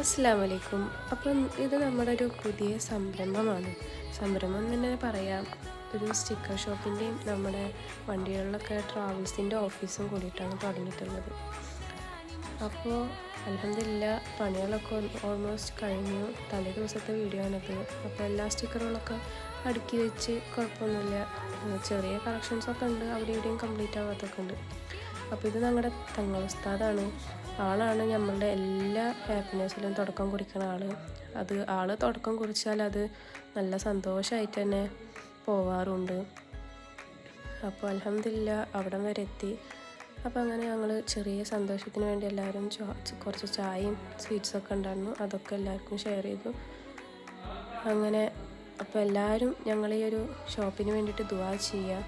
അസ്സലാമു അലൈക്കും. അപ്പം ഇത് നമ്മുടെ ഒരു പുതിയ സംരംഭമാണ്. സംരംഭം എന്ന് തന്നെ പറയാം. ഒരു സ്റ്റിക്കർ ഷോപ്പിൻ്റെയും നമ്മുടെ വണ്ടികളിലൊക്കെ ട്രാവൽസിൻ്റെ ഓഫീസും കൂടിയിട്ടാണ് തുടങ്ങിയിട്ടുള്ളത്. അപ്പോൾ അൽഹംദുലില്ലാ പണികളൊക്കെ ഓൾമോസ്റ്റ് കഴിഞ്ഞു. തലേ ദിവസത്തെ വീഡിയോ ആണത്. അപ്പോൾ എല്ലാ സ്റ്റിക്കറുകളൊക്കെ അടുക്കി വെച്ച് കുഴപ്പമൊന്നുമില്ല. ചെറിയ കളക്ഷൻസൊക്കെ ഉണ്ട്, അവിടെ ഇവിടെയും കംപ്ലീറ്റ് ആവാത്തൊക്കെ ഉണ്ട്. അപ്പോൾ ഇത് ഞങ്ങളുടെ തങ്ങൾ ഉസ്താദാണ്. ആളാണ് നമ്മളുടെ എല്ലാ ഹാപ്പിനെസ്സിലും തുടക്കം കുറിക്കുന്ന ആൾ തുടക്കം കുറിച്ചാൽ അത് നല്ല സന്തോഷമായിട്ട് തന്നെ പോവാറുണ്ട്. അപ്പോൾ അൽഹംദുലില്ലാ അവിടം വരെ എത്തി. അപ്പോൾ അങ്ങനെ ഞങ്ങൾ ചെറിയ സന്തോഷത്തിന് വേണ്ടി എല്ലാവരും കുറച്ച് ചായയും സ്വീറ്റ്സൊക്കെ ഉണ്ടായിരുന്നു, അതൊക്കെ എല്ലാവർക്കും ഷെയർ ചെയ്തു. അങ്ങനെ അപ്പോൾ എല്ലാവരും ഞങ്ങൾ ഈ ഒരു ഷോപ്പിന് വേണ്ടിയിട്ട് ദുആ ചെയ്യുക.